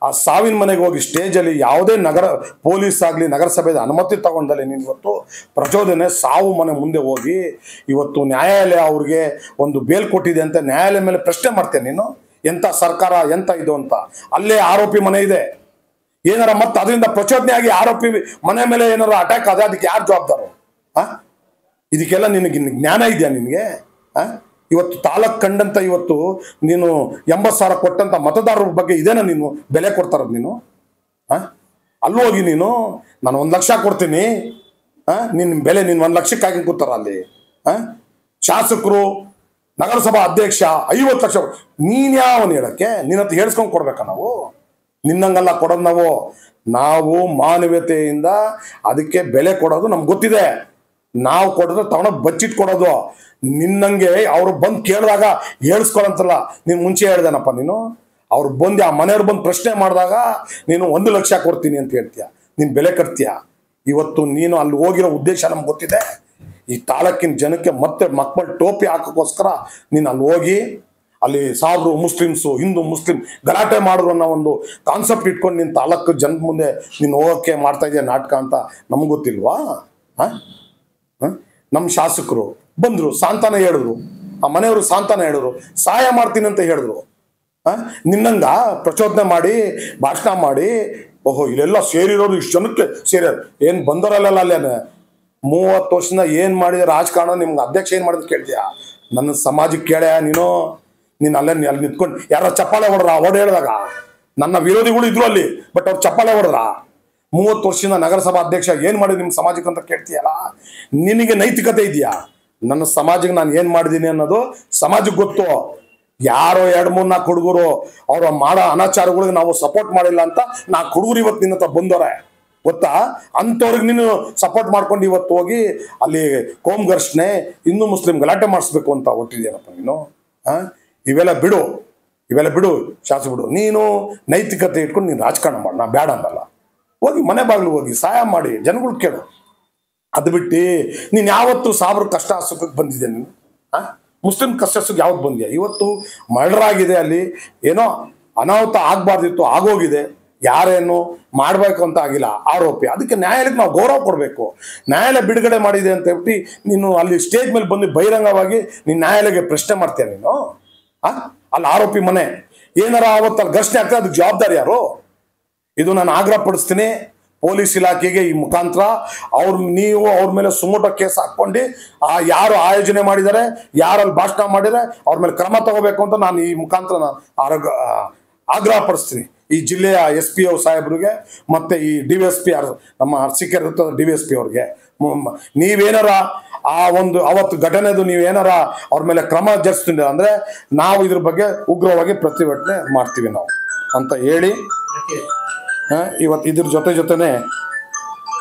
ಆ ಸಾವಿನ ಮನೆಗೆ ಹೋಗಿ ಸ್ಟೇಜಲ್ಲಿ ಯಾವುದೇ ಪೊಲೀಸ್ ಆಗಲಿ ನಗರಸಭೆದ ಅನುಮತಿ ತಗೊಂಡಲ್ಲಿ ನೀನು ಇವತ್ತು ಪ್ರಚೋದನೆ ಸಾವು ಮನೆ ಮುಂದೆ ಹೋಗಿ ಇವತ್ತು ನ್ಯಾಯಾಲಯ ಅವ್ರಿಗೆ ಒಂದು ಬೇಲ್ ಕೊಟ್ಟಿದೆ ಅಂತ ನ್ಯಾಯಾಲಯ ಮೇಲೆ ಪ್ರಶ್ನೆ ಮಾಡ್ತೇನೆ ನೀನು. ಎಂಥ ಸರ್ಕಾರ, ಎಂಥ ಇದು ಅಂತ. ಅಲ್ಲೇ ಆರೋಪಿ ಮನೆ ಇದೆ, ಏನಾರ ಮತ್ತೆ ಅದರಿಂದ ಪ್ರಚೋದನೆ ಆಗಿ ಆರೋಪಿ ಮನೆ ಮೇಲೆ ಏನಾರ ಅಟ್ಯಾಕ್ ಆದ್ರೆ ಅದಕ್ಕೆ ಯಾರು ಜವಾಬ್ದಾರು? ಇದಕ್ಕೆಲ್ಲ ನಿನಗೆ ಜ್ಞಾನ ಇದೆಯಾ ನಿನಗೆ? ಇವತ್ತು ತಾಲೂಕ್ ಕಂಡಂತ ಇವತ್ತು ನೀನು 80,000 ಕೊಟ್ಟಂತ ಮತದಾರರ ಬಗ್ಗೆ ಇದೇನ ನೀನು ಬೆಲೆ ಕೊಡ್ತಾರದು ನೀನು? ಅಲ್ಲಿ ಹೋಗಿ ನೀನು ನಾನು 1 ಲಕ್ಷ ಕೊಡ್ತೀನಿ, ನಿನ್ನ ಬೆಲೆ ನೀನು 1 ಲಕ್ಷಕ್ಕಾಗಿ ಕೂತಾರ ಅಲ್ಲಿ. ಶಾಸಕರು, ನಗರಸಭಾ ಅಧ್ಯಕ್ಷ 50 ಲಕ್ಷ. ನೀನ್ ಯಾವನ್ ಹೇಳಕ್ಕೆ? ನಿನ್ನತ್ರ ಹೇಳ್ಸ್ಕೊಂಡ್ ಕೊಡ್ಬೇಕಾ ನಾವು? ನಿನ್ನಂಗಲ್ಲ ಕೊಡೋದು ನಾವು ಮಾನವೀಯತೆಯಿಂದ ಅದಕ್ಕೆ ಬೆಲೆ ಕೊಡೋದು ನಮ್ಗೆ ಗೊತ್ತಿದೆ. ನಾವು ಕೊಡೋದು ತಗೊಂಡು ಬಚ್ಚಿಟ್ ಕೊಡೋದು. ನಿನ್ನಂಗೆ ಅವ್ರು ಬಂದು ಕೇಳಿದಾಗ ಹೇಳ್ಸ್ಕೊಳಂತಲ್ಲ, ನೀನು ಮುಂಚೆ ಹೇಳ್ದೇನಪ್ಪ ನೀನು. ಅವ್ರು ಬಂದು ಆ ಮನೆಯವ್ರು ಬಂದು ಪ್ರಶ್ನೆ ಮಾಡಿದಾಗ ನೀನು 1 ಲಕ್ಷ ಕೊಡ್ತೀನಿ ಅಂತ ಹೇಳ್ತೀಯ, ನೀನು ಬೆಲೆ ಕಟ್ತೀಯ. ಇವತ್ತು ನೀನು ಅಲ್ಲಿ ಹೋಗಿರೋ ಉದ್ದೇಶ ನಮ್ಗೆ ಗೊತ್ತಿದೆ. ಈ ತಾಲೂಕಿನ ಜನಕ್ಕೆ ಮತ್ತೆ ಮಕ್ಕಳು ಟೋಪಿ ಹಾಕೋಕ್ಕೋಸ್ಕರ ನೀನು ಅಲ್ಲಿ ಹೋಗಿ ಅಲ್ಲಿ ಸಾಬ್ರು ಮುಸ್ಲಿಮ್ಸು, ಹಿಂದೂ ಮುಸ್ಲಿಂ ಗಲಾಟೆ ಮಾಡಿದ್ರು ಅನ್ನೋ ಒಂದು ಕಾನ್ಸೆಪ್ಟ್ ಇಟ್ಕೊಂಡು ನಿನ್ನ ತಾಲೂಕು ಜನದ ಮುಂದೆ ನೀನು ಹೋಗೋಕ್ಕೆ ಮಾಡ್ತಾ ಇದೆಯಾ ನಾಟಕ ಅಂತ ನಮ್ಗೆ ಗೊತ್ತಿಲ್ವಾ? ನಮ್ಮ ಶಾಸಕರು ಬಂದರು, ಸಾಂತ್ವನ ಹೇಳಿದ್ರು, ಆ ಮನೆಯವರು ಸಾಂತ್ವನ ಹೇಳಿದ್ರು, ಸಹಾಯ ಮಾಡ್ತೀನಿ ಅಂತ ಹೇಳಿದ್ರು. ನಿನ್ನಂಗ ಪ್ರಚೋದನೆ ಮಾಡಿ ಭಾಷಣ ಮಾಡಿ ಓಹೋ ಇಲ್ಲೆಲ್ಲ ಸೇರಿರೋರು ಇಷ್ಟು ಜನಕ್ಕೆ ಸೇರಿರೋರು ಏನು ಬಂದವರಲ್ಲ ಅಲ್ಲೇನೆ 30 ವರ್ಷದಿಂದ ಏನು ಮಾಡಿದೆ ರಾಜಕಾರಣ, ನಿಮ್ಗೆ ಅಧ್ಯಕ್ಷ ಏನು ಮಾಡಿದ್ ಕೇಳ್ತೀಯ? ನನ್ನ ಸಮಾಜಕ್ಕೆ ಕೇಳ್ಯ ನೀನು ಅಲ್ಲೇ ಅಲ್ಲಿ ನಿಂತ್ಕೊಂಡು ಯಾರೋ ಚಪ್ಪಾಳೆ ಹೊಡ್ರ ಓಡ್ ಹೇಳಿದಾಗ ನನ್ನ ವಿರೋಧಿಗಳು ಇದ್ರು ಅಲ್ಲಿ, ಬಟ್ ಅವ್ರು ಚಪ್ಪಾಳೆ ಹೊಡೆದ್ರ. 30 ವರ್ಷದಿಂದ ನಗರಸಭಾ ಅಧ್ಯಕ್ಷ ಏನು ಮಾಡಿದ್ರು ನಿಮ್ಮ ಸಮಾಜಕ್ಕೆ ಅಂತ ಕೇಳ್ತೀಯಲ್ಲ? ನಿನಗೆ ನೈತಿಕತೆ ಇದೆಯಾ? ನನ್ನ ಸಮಾಜಕ್ಕೆ ನಾನು ಏನು ಮಾಡಿದ್ದೀನಿ ಅನ್ನೋದು ಸಮಾಜಕ್ಕೆ ಗೊತ್ತು. ಯಾರೋ 2-3-4 ಹುಡುಗರು ಅವ್ರ ಮಾಡೋ ಅನಾಚಾರಗಳಿಗೆ ನಾವು ಸಪೋರ್ಟ್ ಮಾಡಿಲ್ಲ ಅಂತ 4 ಹುಡುಗರು ಇವತ್ತು ನಿನ್ನ ಹತ್ರ ಬಂದವ್ರೆ ಗೊತ್ತಾ? ಅಂಥವ್ರಿಗೆ ನೀನು ಸಪೋರ್ಟ್ ಮಾಡ್ಕೊಂಡು ಇವತ್ತು ಹೋಗಿ ಅಲ್ಲಿ ಕೋಮ್ ಘರ್ಷಣೆ, ಹಿಂದೂ ಮುಸ್ಲಿಂ ಗಲಾಟೆ ಮಾಡಿಸ್ಬೇಕು ಅಂತ ಹೊಟ್ಟಿದ್ಯೇನಪ್ಪ ನೀನು? ಇವೆಲ್ಲ ಬಿಡು ಶಾಸಕ ಬಿಡು. ನೀನು ನೈತಿಕತೆ ಇಟ್ಕೊಂಡು ನೀನು ರಾಜಕಾರಣ ಮಾಡು, ನಾ ಬೇಡ ಅನ್ನಲ್ಲ. ಹೋಗಿ ಮನೆ ಬಾಗಿಲು ಹೋಗಿ ಸಹಾಯ ಮಾಡಿ ಜನಗಳು ಕೇಳು. ಅದು ಬಿಟ್ಟು ನೀನು ಯಾವತ್ತು ಸಾವಿರ ಕಷ್ಟ ಸುಖಕ್ಕೆ ಬಂದಿದ್ದೆ ನೀನು? ಮುಸ್ಲಿಂ ಕಷ್ಟ ಸುಖ ಯಾವತ್ತು ಬಂದ್ಯಾ? ಇವತ್ತು ಮರ್ಡರ್ ಆಗಿದೆ, ಅಲ್ಲಿ ಏನೋ ಅನಾಹುತ ಆಗಬಾರ್ದಿತ್ತು, ಆಗೋಗಿದೆ. ಯಾರೇನು ಮಾಡಬೇಕು ಅಂತ ಆಗಿಲ್ಲ, ಆರೋಪಿ. ಅದಕ್ಕೆ ನ್ಯಾಯಾಲಯಕ್ಕೆ ನಾವು ಗೌರವ ಕೊಡಬೇಕು. ನ್ಯಾಯಾಲಯ ಬಿಡುಗಡೆ ಮಾಡಿದೆ ಅಂತ ಹೇಳ್ಬಿಟ್ಟು ನೀನು ಅಲ್ಲಿ ಸ್ಟೇಜ್ ಮೇಲೆ ಬಂದು ಬಹಿರಂಗವಾಗಿ ನೀನು ನ್ಯಾಯಾಲಯಕ್ಕೆ ಪ್ರಶ್ನೆ ಮಾಡ್ತೀಯ ನೀನು? ಅಲ್ಲಿ ಆರೋಪಿ ಮನೆ ಏನಾರ ಅವತ್ತು ಅಲ್ಲಿ ಘರ್ಷಣೆ ಆಗ್ತದೆ, ಅದಕ್ಕೆ ಜವಾಬ್ದಾರಿ ಯಾರು? ಇದು ನಾನು ಆಗ್ರಹ ಪಡಿಸ್ತೀನಿ ಪೊಲೀಸ್ ಇಲಾಖೆಗೆ. ಈ ಮುಖಾಂತರ ನೀವು ಅವ್ರ ಮೇಲೆ ಸುಮೋಟೋ ಕೇಸ್ ಹಾಕೊಂಡು ಯಾರು ಆಯೋಜನೆ ಮಾಡಿದ್ದಾರೆ, ಯಾರಲ್ಲಿ ಭಾಷಣ ಮಾಡಿದರೆ ಅವ್ರ ಮೇಲೆ ಕ್ರಮ ತಗೋಬೇಕು ಅಂತ ನಾನು ಈ ಮುಖಾಂತರ ಆಗ್ರಹ ಪಡಿಸ್ತೀನಿ. ಈ ಜಿಲ್ಲೆಯ SP ಸಾಹೇಬ್ರಿಗೆ ಮತ್ತೆ ಈ DVSP ನಮ್ಮ ಅರ್ಸಿಕೆ DVSP ಅವ್ರಿಗೆ, ನೀವೇನಾರ ಆ ಒಂದು ಅವತ್ತು ಘಟನೆದು ನೀವೇನಾರ ಅವ್ರ ಮೇಲೆ ಕ್ರಮ ಜರುಗಿಸ್ತೀನಿ ಅಂದ್ರೆ ನಾವು ಇದ್ರ ಬಗ್ಗೆ ಉಗ್ರವಾಗಿ ಪ್ರತಿಭಟನೆ ಮಾಡ್ತೀವಿ ನಾವು ಅಂತ ಹೇಳಿ, ಇವತ್ತು ಇದ್ರ ಜೊತೆನೆ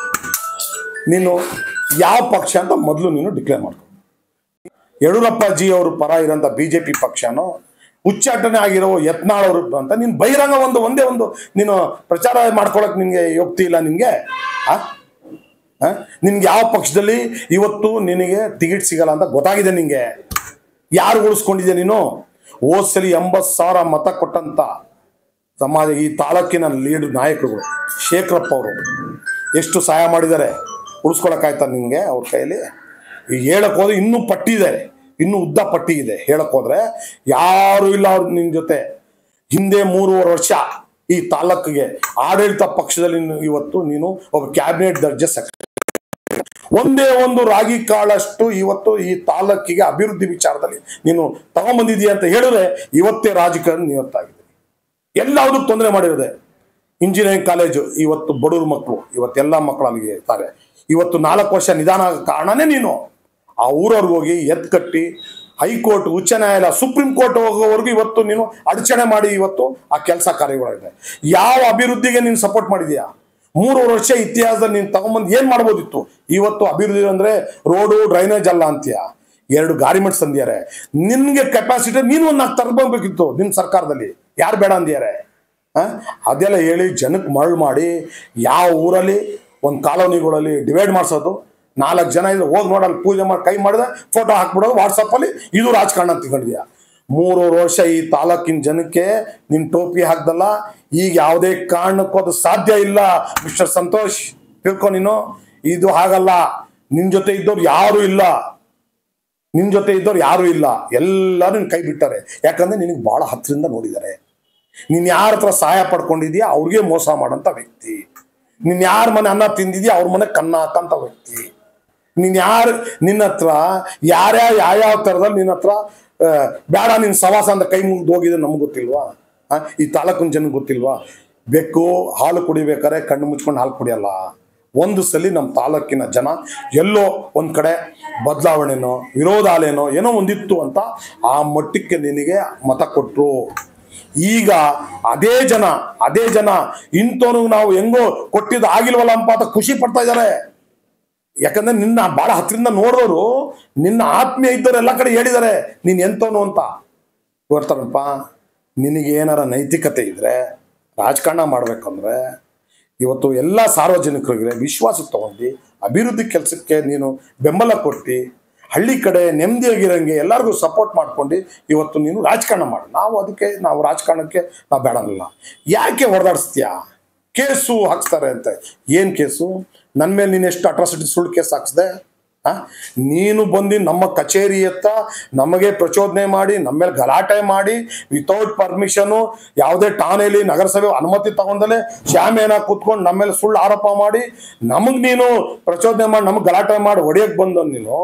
ನೀನು ಯಾವ ಪಕ್ಷ ಅಂತ ಮೊದಲು ನೀನು ಡಿಕ್ಲೇರ್ ಮಾಡ್ಕೊ. ಯಡಿಯೂರಪ್ಪ ಜಿ ಅವರು ಪರ ಇರೋಂಥ BJP ಪಕ್ಷನೋ, ಉಚ್ಚಾಟನೆ ಆಗಿರೋ ಯತ್ನಾಳ್ ಅವರು ಅಂತ ನೀನು ಬಹಿರಂಗ ಒಂದೇ ಒಂದು ನೀನು ಪ್ರಚಾರ ಮಾಡ್ಕೊಳಕ್ ನಿನ್ಗೆ ಯೋಗ್ತಿ ಇಲ್ಲ ನಿನ್ಗೆ? ನಿನ್ಗೆ ಯಾವ ಪಕ್ಷದಲ್ಲಿ ಇವತ್ತು ನಿನಗೆ ಟಿಕೆಟ್ ಸಿಗಲ್ಲ ಅಂತ ಗೊತ್ತಾಗಿದೆ ನಿಂಗೆ? ಯಾರು ಉಳಿಸ್ಕೊಂಡಿದ್ಯಾ ನೀನು? ಹೋದ್ಸಲಿ 80,000 ಮತ ಕೊಟ್ಟಂತ ಸಮಾಜ ಈ ತಾಲೂಕಿನ ಲೀಡರ್ ನಾಯಕರುಗಳು ಶೇಖರಪ್ಪ ಅವರು ಎಷ್ಟು ಸಹಾಯ ಮಾಡಿದ್ದಾರೆ, ಉಳಿಸ್ಕೊಳಕ್ಕಾಯ್ತಾ ನಿನಗೆ ಅವ್ರ ಕೈಯಲ್ಲಿ? ಈಗ ಹೇಳಕ್ ಹೋದ್ರೆ ಇನ್ನೂ ಪಟ್ಟಿ ಇದೆ, ಇನ್ನೂ ಉದ್ದ ಪಟ್ಟಿ ಇದೆ. ಹೇಳಕ್ ಹೋದ್ರೆ ಯಾರು ಇಲ್ಲ ಅವ್ರು ನಿನ್ನ ಜೊತೆ. ಹಿಂದೆ 3.5 ವರ್ಷ ಈ ತಾಲೂಕಿಗೆ ಆಡಳಿತ ಪಕ್ಷದಲ್ಲಿ ಇವತ್ತು ನೀನು ಒಬ್ಬ ಕ್ಯಾಬಿನೆಟ್ ದರ್ಜೆ ಒಂದೇ ಒಂದು ರಾಗಿ ಕಾಳಷ್ಟು ಇವತ್ತು ಈ ತಾಲೂಕಿಗೆ ಅಭಿವೃದ್ಧಿ ವಿಚಾರದಲ್ಲಿ ನೀನು ತಗೊಂಡ್ಬಂದಿದೀಯ ಅಂತ ಹೇಳಿದ್ರೆ ಇವತ್ತೇ ರಾಜಕಾರಣ ನಿವತ್ತಾಗಿದೆ. ಎಲ್ಲದಕ್ಕೂ ತೊಂದರೆ ಮಾಡಿರೋದೆ. ಇಂಜಿನಿಯರಿಂಗ್ ಕಾಲೇಜು ಇವತ್ತು ಬಡವ್ರ ಮಕ್ಕಳು, ಇವತ್ತೆಲ್ಲ ಮಕ್ಕಳು ಅಲ್ಲಿಗೆ ಇರ್ತಾರೆ. ಇವತ್ತು 4 ವರ್ಷ ನಿಧಾನ ಕಾರಣನೇ ನೀನು. ಆ ಊರವ್ರಿಗೆ ಹೋಗಿ ಎತ್ ಕಟ್ಟಿ ಹೈಕೋರ್ಟ್, ಉಚ್ಚ ನ್ಯಾಯಾಲಯ, ಸುಪ್ರೀಂ ಕೋರ್ಟ್ ಹೋಗೋವರೆಗೂ ಇವತ್ತು ನೀನು ಅಡಚಣೆ ಮಾಡಿ ಇವತ್ತು ಆ ಕೆಲಸ ಕಾರ್ಯಗಳಾಗಿದೆ. ಯಾವ ಅಭಿವೃದ್ಧಿಗೆ ನೀನು ಸಪೋರ್ಟ್ ಮಾಡಿದ್ಯಾ? 3 ವರ್ಷ ಇತಿಹಾಸದಲ್ಲಿ ನೀನು ತಗೊಂಬಂದು ಏನು ಮಾಡ್ಬೋದಿತ್ತು? ಇವತ್ತು ಅಭಿವೃದ್ಧಿ ಅಂದರೆ ರೋಡು ಡ್ರೈನೇಜ್ ಅಲ್ಲ ಅಂತೀಯ. 2 ಗಾರ್ಮೆಂಟ್ಸ್ ಅಂದಿದ್ದಾರೆ. ನಿನ್ಗೆ ಕೆಪಾಸಿಟಿ ನೀನು ಒಂದು 4 ತರಬೇಕಿತ್ತು ನಿನ್ನ ಸರ್ಕಾರದಲ್ಲಿ. ಯಾರು ಬೇಡ ಅಂದಿದ್ದಾರೆ? ಅದೆಲ್ಲ ಹೇಳಿ ಜನಕ್ಕೆ ಮರಳು ಮಾಡಿ ಯಾವ ಊರಲ್ಲಿ ಒಂದು ಕಾಲೋನಿಗಳಲ್ಲಿ ಡಿವೈಡ್ ಮಾಡಿಸೋದು. 4 ಜನ ಇದ್ರೆ ಹೋಗಿ ನೋಡಲ್ಲಿ ಪೂಜೆ ಮಾಡಿ ಕೈ ಮಾಡಿದೆ ಫೋಟೋ ಹಾಕ್ಬಿಡೋದು ವಾಟ್ಸಪ್ಪಲ್ಲಿ. ಇದು ರಾಜಕಾರಣ ಅಂತ ತಿಳ್ಕೊಂಡಿದ್ಯಾ? 3 ವರ್ಷ ಈ ತಾಲೂಕಿನ ಜನಕ್ಕೆ ನಿನ್ನ ಟೋಪಿ ಹಾಕ್ದಲ್ಲ. ಈಗ ಯಾವುದೇ ಕಾರಣಕ್ಕೂ ಅದು ಸಾಧ್ಯ ಇಲ್ಲ ಮಿಸ್ಟರ್ ಸಂತೋಷ್, ತಿಳ್ಕೊ ನೀನು. ಇದು ಹಾಗಲ್ಲ. ನಿನ್ನ ಜೊತೆ ಇದ್ದವ್ರು ಯಾರೂ ಇಲ್ಲ, ನಿನ್ನ ಜೊತೆ ಇದ್ದವ್ರು ಯಾರೂ ಇಲ್ಲ. ಎಲ್ಲರೂ ನಿನ್ನ ಕೈ ಬಿಟ್ಟಾರೆ. ಯಾಕಂದ್ರೆ ನಿನಗೆ ಭಾಳ ಹತ್ತಿರದಿಂದ ನೋಡಿದ್ದಾರೆ. ನೀನು ಯಾರ ಹತ್ರ ಸಹಾಯ ಪಡ್ಕೊಂಡಿದ್ಯಾ ಅವ್ರಿಗೆ ಮೋಸ ಮಾಡೋಂಥ ವ್ಯಕ್ತಿ. ನೀನು ಯಾರ ಮನೆ ಅನ್ನ ತಿಂದಿದ್ಯಾ ಅವ್ರ ಮನೆ ಕನ್ನ ಹಾಕಂಥ ವ್ಯಕ್ತಿ. ನೀನು ಯಾರು ನಿನ್ನ ಹತ್ರ ಯಾವ್ಯಾವ ಥರದಲ್ಲಿ ನಿನ್ನ ಹತ್ರ ಬೇಡ ನಿನ್ನ ಸವಾಸ ಅಂತ ಕೈ ಮುಗಿದು ಹೋಗಿದ್ರೆ ನಮ್ಗೆ ಗೊತ್ತಿಲ್ವಾ? ಈ ತಾಲೂಕಿನ ಜನಕ್ಕೆ ಗೊತ್ತಿಲ್ವಾ? ಬೆಕ್ಕು ಹಾಲು ಕುಡಿಬೇಕಾದ್ರೆ ಕಣ್ಣು ಮುಚ್ಕೊಂಡು ಹಾಲು ಕುಡಿಯಲ್ಲ. ಒಂದು ಸಲ ನಮ್ಮ ತಾಲೂಕಿನ ಜನ ಎಲ್ಲೋ ಒಂದು ಕಡೆ ಬದಲಾವಣೆನೋ ವಿರೋಧ ಅಲೆನೋ ಏನೋ ಒಂದಿತ್ತು ಅಂತ ಆ ಮಟ್ಟಕ್ಕೆ ನಿನಗೆ ಮತ ಕೊಟ್ಟರು. ಈಗ ಅದೇ ಜನ ಇಂಥವನು ನಾವು ಹೆಂಗೋ ಕೊಟ್ಟಿದ್ದು ಆಗಿಲ್ವಲ್ಲ ಅಂತ ಖುಷಿ ಪಡ್ತಾ ಇದ್ದಾರೆ. ಯಾಕಂದ್ರೆ ನಿನ್ನ ಭಾಳ ಹತ್ತಿರದಿಂದ ನೋಡಿದವರು, ನಿನ್ನ ಆತ್ಮೀಯ ಇದ್ದವರು ಎಲ್ಲ ಕಡೆ ಹೇಳಿದ್ದಾರೆ ನೀನು ಎಂತವನು ಅಂತ. ಬರ್ತಾರಪ್ಪ, ನಿನಗೆ ಏನಾರ ನೈತಿಕತೆ ಇದ್ರೆ ರಾಜಕಾರಣ ಮಾಡ್ಬೇಕಂದ್ರೆ ಇವತ್ತು ಎಲ್ಲ ಸಾರ್ವಜನಿಕರಿಗೆ ವಿಶ್ವಾಸ ತಗೊಂಡು ಅಭಿವೃದ್ಧಿ ಕೆಲಸಕ್ಕೆ ನೀನು ಬೆಂಬಲ ಕೊಟ್ಟು ಹಳ್ಳಿ ಕಡೆ ನೆಮ್ಮದಿಯಾಗಿರೋಂಗೆ ಎಲ್ಲರಿಗೂ ಸಪೋರ್ಟ್ ಮಾಡ್ಕೊಂಡು ಇವತ್ತು ನೀನು ರಾಜಕಾರಣ ಮಾಡು. ನಾವು ರಾಜಕಾರಣಕ್ಕೆ ನಾವು ಬೇಡಲ್ಲ. ಯಾಕೆ ಹೊಡೆದಾಡಿಸ್ತೀಯಾ? ಕೇಸು ಹಾಕ್ಸ್ತಾರೆ ಅಂತ. ಏನು ಕೇಸು? ನನ್ನ ಮೇಲೆ ನೀನು ಎಷ್ಟು ಅಟ್ರಾಸಿಟಿ ಸುಳ್ಳು ಕೇಸ್ ಹಾಕ್ಸ್ದೆ? ನೀನು ಬಂದು ನಮ್ಮ ಕಚೇರಿ ಹತ್ರ ನಮಗೆ ಪ್ರಚೋದನೆ ಮಾಡಿ ನಮ್ಮ ಮೇಲೆ ಗಲಾಟೆ ಮಾಡಿ ವಿತೌಟ್ ಪರ್ಮಿಷನು ಯಾವುದೇ ಠಾಣೆಯಲ್ಲಿ ನಗರಸಭೆ ಅನುಮತಿ ತಗೊಂಡಲೇ ಶಾಮಿಯಾನ ಕೂತ್ಕೊಂಡು ನಮ್ಮ ಮೇಲೆ ಸುಳ್ಳು ಆರೋಪ ಮಾಡಿ ನಮಗೆ ನೀನು ಪ್ರಚೋದನೆ ಮಾಡಿ ನಮಗೆ ಗಲಾಟೆ ಮಾಡಿ ಹೊಡೆಯಕ್ಕೆ ಬಂದ ನೀನು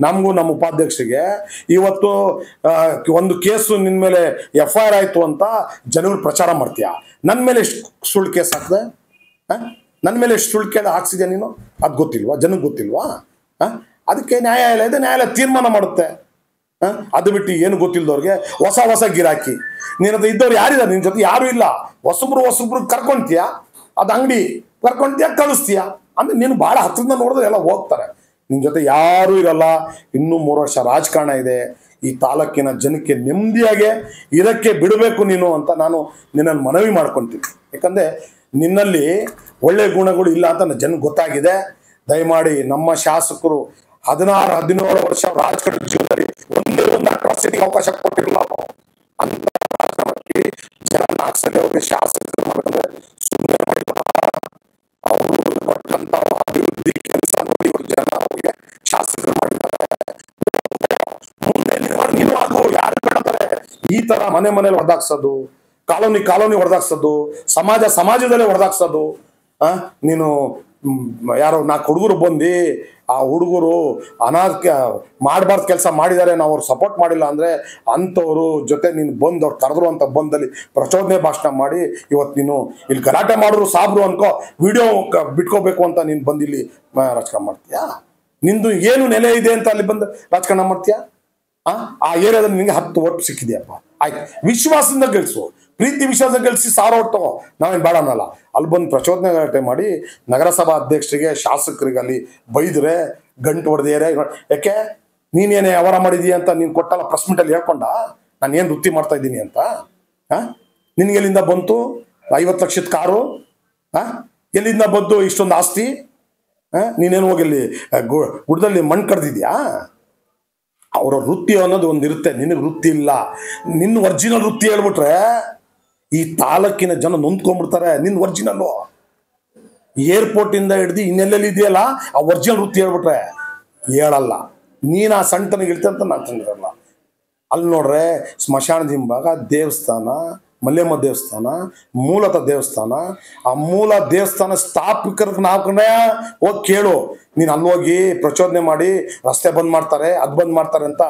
ನಮಗೂ ನಮ್ಮ ಉಪಾಧ್ಯಕ್ಷರಿಗೆ ಇವತ್ತು ಒಂದು ಕೇಸು ನಿನ್ನ ಮೇಲೆ FIR ಆಯಿತು ಅಂತ ಜನರು ಪ್ರಚಾರ ಮಾಡ್ತೀಯ. ನನ್ನ ಮೇಲೆ ಎಷ್ಟು ಸುಳ್ಳು ಕೇಸ್ ಹಾಕಿದೆ? ನನ್ನ ಮೇಲೆ ಎಷ್ಟು ಸುಳ್ಳು ಕೇಳಿ ಹಾಕ್ಸಿದ್ಯಾ ನೀನು? ಅದು ಗೊತ್ತಿಲ್ವಾ? ಜನಕ್ಕೆ ಗೊತ್ತಿಲ್ವಾ? ಅದಕ್ಕೆ ನ್ಯಾಯಾಲಯ ತೀರ್ಮಾನ ಮಾಡುತ್ತೆ. ಅದು ಬಿಟ್ಟು ಏನು ಗೊತ್ತಿಲ್ಲದವ್ರಿಗೆ ಹೊಸ ಗಿರಾಕಿ ನೀನು ಅದು ಇದ್ದವ್ರು ಯಾರಿದ್ದಾರೆ ನಿನ್ನ ಜೊತೆ? ಯಾರು ಇಲ್ಲ. ಹೊಸಬ್ರು ಕರ್ಕೊಂತೀಯ, ಅದು ಅಂಗಡಿ ಕರ್ಕೊಂತೀಯ, ಕಳಿಸ್ತೀಯ. ಅಂದ್ರೆ ನೀನು ಭಾಳ ಹತ್ತಿರದಿಂದ ನೋಡಿದ್ರೆ ಎಲ್ಲ ಹೋಗ್ತಾರೆ. ನಿನ್ನ ಜೊತೆ ಯಾರೂ ಇರಲ್ಲ. ಇನ್ನೂ 3 ವರ್ಷ ರಾಜಕಾರಣ ಇದೆ. ಈ ತಾಲೂಕಿನ ಜನಕ್ಕೆ ನೆಮ್ಮದಿಯಾಗೆ ಇರಕ್ಕೆ ಬಿಡಬೇಕು ನೀನು ಅಂತ ನಾನು ನಿನ್ನನ್ನು ಮನವಿ ಮಾಡ್ಕೊತೀನಿ. ಯಾಕಂದರೆ ನಿನ್ನಲ್ಲಿ ಒಳ್ಳೆ ಗುಣಗಳು ಇಲ್ಲ ಅಂತ ಜನಕ್ಕೆ ಗೊತ್ತಾಗಿದೆ. ದಯಮಾಡಿ ನಮ್ಮ ಶಾಸಕರು 16-17 ವರ್ಷ ರಾಜಕಾರಣ ಜೀವನದಲ್ಲಿ ಒಂದೇ ಒಂದು ಅಟ್ರಾಸಿಟಿಗೆ ಅವಕಾಶ ಕೊಟ್ಟಿರಲ್ಲ. ಅಂತ ರಾಜಕಾರಣಕ್ಕೆ ಜನ 4 ಸಲ ಅವ್ರಿಗೆ ಶಾಸಕರು ಮಾಡಿದ್ರೆ ಸುಮ್ಮನೆ ಮಾಡಿಲ್ಲ. ಅವರು ಕೊಟ್ಟಂತ ಅಭಿವೃದ್ಧಿ ಕೆಲಸ ನೋಡಿ ಜನ ಅವರಿಗೆ ಶಾಸಕರು ಮಾಡಿದ್ದಾರೆ. ಮುಂದೆ ನೀನು ಆಗೋ ಯಾರು ಬಿಡ್ತಾರೆ? ಈ ತರ ಮನೇಲಿ ಹೊಡೆದಾಕ್ಸೋದು, ಕಾಲೋನಿ ಹೊಡೆದಾಕ್ಸೋದು, ಸಮಾಜದಲ್ಲೇ ಹೊಡೆದಾಕ್ಸೋದು. ನೀನು ಯಾರೋ 4 ಹುಡುಗರು ಬಂದು ಆ ಹುಡುಗರು ಮಾಡಬಾರ್ದು ಕೆಲಸ ಮಾಡಿದ್ದಾರೆ, ನಾವು ಅವ್ರು ಸಪೋರ್ಟ್ ಮಾಡಿಲ್ಲ ಅಂದರೆ ಅಂಥವ್ರು ಜೊತೆ ನೀನು ಬಂದು ಅವ್ರು ಕರೆದ್ರು ಅಂತ ಬಂದಲ್ಲಿ ಪ್ರಚೋದನೆ ಭಾಷಣ ಮಾಡಿ ಇವತ್ತು ನೀನು ಇಲ್ಲಿ ಗಲಾಟೆ ಮಾಡಿದ್ರು ಸಾಬ್ರು ಅನ್ಕೋ ವಿಡಿಯೋ ಬಿಟ್ಕೋಬೇಕು ಅಂತ ನೀನು ಬಂದು ಇಲ್ಲಿ ರಾಜಕಾರಣ ಮಾಡ್ತೀಯಾ? ನಿಂದು ಏನು ನೆಲೆ ಇದೆ ಅಂತ ಅಲ್ಲಿ ಬಂದು ರಾಜಕಾರಣ ಮಾಡ್ತೀಯಾ? ಆ ಏರಿಯಾದಲ್ಲಿ ನಿನಗೆ 10 ಓಟ್ ಸಿಕ್ಕಿದೆಯಪ್ಪ, ಆಯ್ತು, ವಿಶ್ವಾಸದಿಂದ ಗೆಲ್ಸು, ಪ್ರೀತಿ ವಿಶ್ವಾಸ ಗೆಲ್ಸಿ 1000 ಓಟ್ ತಗೋ, ನಾವೇನು ಬೇಡ ಅನ್ನಲ್ಲ. ಅಲ್ಲಿ ಬಂದು ಪ್ರಚೋದನೆ ಗಲಾಟೆ ಮಾಡಿ ನಗರಸಭಾ ಅಧ್ಯಕ್ಷರಿಗೆ ಶಾಸಕರಿಗೆ ಅಲ್ಲಿ ಬೈದ್ರೆ ಗಂಟು ಹೊಡೆದಿದ್ದಾರೆ. ಯಾಕೆ ನೀನೇನೇ ಅವರ ಮಾಡಿದೀಯ ಅಂತ ನೀನು ಕೊಟ್ಟಲ್ಲ ಪ್ರೆಸ್ ಮೀಟಲ್ಲಿ ಹೇಳ್ಕೊಂಡ ನಾನು ಏನು ವೃತ್ತಿ ಮಾಡ್ತಾ ಇದ್ದೀನಿ ಅಂತ? ನಿನಗೆಲ್ಲಿಂದ ಬಂತು 50 ಲಕ್ಷದ ಕಾರು? ಎಲ್ಲಿಂದ ಬಂದು ಇಷ್ಟೊಂದು ಆಸ್ತಿ? ನೀನೇನು ಹೋಗಿಲ್ಲಿ ಗುಡ್ಡದಲ್ಲಿ ಮಣ್ಣು ಕಡ್ದಿದ್ಯಾ? ಅವರ ವೃತ್ತಿ ಅನ್ನೋದು ಒಂದಿರುತ್ತೆ, ನಿನಗೆ ವೃತ್ತಿ ಇಲ್ಲ. ನಿನ್ನ ಒರಿಜಿನಲ್ ವೃತ್ತಿ ಹೇಳ್ಬಿಟ್ರೆ ಈ ತಾಲೂಕಿನ ಜನ ನೊಂದ್ಕೊಂಡ್ಬಿಡ್ತಾರೆ. ನಿನ್ನ ಒರಿಜಿನಲ್ಲು ಏರ್ಪೋರ್ಟಿಂದ ಹಿಡ್ದು ಇನ್ನೆಲ್ಲೆಲ್ಲಿ ಇದೆಯಲ್ಲ ಆ ಒರಿಜಿನಲ್ ವೃತ್ತಿ ಹೇಳ್ಬಿಟ್ರೆ ಹೇಳಲ್ಲ. ನೀನು ಆ ಸಣ್ಣತನಿಗೆ ಇರ್ತೆ ಅಂತ ನಾನು ತಂದಿರಲ್ಲ. ಅಲ್ಲಿ ನೋಡ್ರೆ ಸ್ಮಶಾನದ ಹಿಂಭಾಗ ದೇವಸ್ಥಾನ, ಮಲ್ಲೇಮ್ಮ ದೇವಸ್ಥಾನ, ಮೂಲತಃ ದೇವಸ್ಥಾನ. ಆ ಮೂಲ ದೇವಸ್ಥಾನ ಸ್ಥಾಪಕರಿಗೆ ನಾವು ಕಡೆ ಹೋಗಿ ಕೇಳು. ನೀನು ಅಲ್ಲಿ ಹೋಗಿ ಪ್ರಚೋದನೆ ಮಾಡಿ ರಸ್ತೆ ಬಂದ್ ಮಾಡ್ತಾರೆ, ಅದು ಬಂದ್ ಮಾಡ್ತಾರೆ ಅಂತ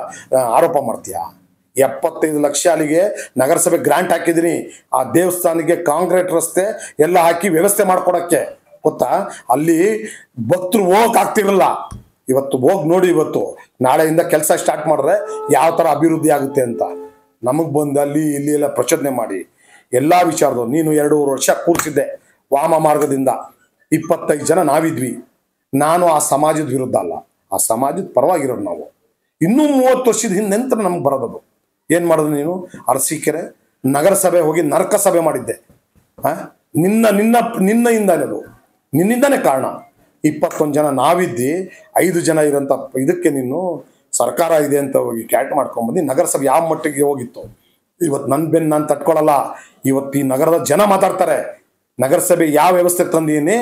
ಆರೋಪ ಮಾಡ್ತೀಯ. 75 ಲಕ್ಷ ಅಲ್ಲಿಗೆ ನಗರಸಭೆ ಗ್ರಾಂಟ್ ಹಾಕಿದ್ದೀನಿ. ಆ ದೇವಸ್ಥಾನಕ್ಕೆ ಕಾಂಕ್ರೀಟ್ ರಸ್ತೆ ಎಲ್ಲ ಹಾಕಿ ವ್ಯವಸ್ಥೆ ಮಾಡ್ಕೊಡಕ್ಕೆ, ಗೊತ್ತಾ? ಅಲ್ಲಿ ಭಕ್ತರು ಹೋಗಕ್ ಆಗ್ತಿರಲ್ಲ. ಇವತ್ತು ಹೋಗಿ ನೋಡಿ, ಇವತ್ತು ನಾಳೆಯಿಂದ ಕೆಲಸ ಸ್ಟಾರ್ಟ್ ಮಾಡಿದ್ರೆ ಯಾವ ಥರ ಅಭಿವೃದ್ಧಿ ಆಗುತ್ತೆ ಅಂತ. ನಮಗೆ ಬಂದು ಅಲ್ಲಿ ಇಲ್ಲಿ ಎಲ್ಲ ಪ್ರಚೋದನೆ ಮಾಡಿ ಎಲ್ಲ ವಿಚಾರದ್ದು. ನೀನು 2.5 ವರ್ಷ ಕೂರಿಸಿದ್ದೆ ವಾಮ ಮಾರ್ಗದಿಂದ, 25 ಜನ ನಾವಿದ್ವಿ. ನಾನು ಆ ಸಮಾಜದ ವಿರುದ್ಧ ಅಲ್ಲ, ಆ ಸಮಾಜದ ಪರವಾಗಿರೋದು ನಾವು. ಇನ್ನೂ 30 ವರ್ಷದ ಹಿಂದೆಂತ ನಮ್ಗೆ ಬರೋದದು. ಏನು ಮಾಡೋದು ನೀನು? ಅರಸೀಕೆರೆ ನಗರಸಭೆ ಹೋಗಿ ನರಕ ಸಭೆ ಮಾಡಿದ್ದೆ. ನಿನ್ನಿಂದಾನೇ ಅದು, ನಿನ್ನಿಂದಾನೇ ಕಾರಣ. 21 ಜನ ನಾವಿದ್ದಿ, 5 ಜನ ಇರೋಂಥ ಇದಕ್ಕೆ ನೀನು ಸರ್ಕಾರ ಇದೆ ಅಂತ ಹೋಗಿ ಕ್ಯಾಟ್ ಮಾಡ್ಕೊಂಬಂದು ನಗರಸಭೆ ಯಾವ ಮಟ್ಟಿಗೆ ಹೋಗಿತ್ತು. ಇವತ್ತು ನನ್ನ ಬೆನ್ನು ನಾನು ತಟ್ಕೊಳ್ಳಲ್ಲ. ಇವತ್ತು ಈ ನಗರದ ಜನ ಮಾತಾಡ್ತಾರೆ. ನಗರಸಭೆ ಯಾವ ವ್ಯವಸ್ಥೆ ತಂದೀನಿ,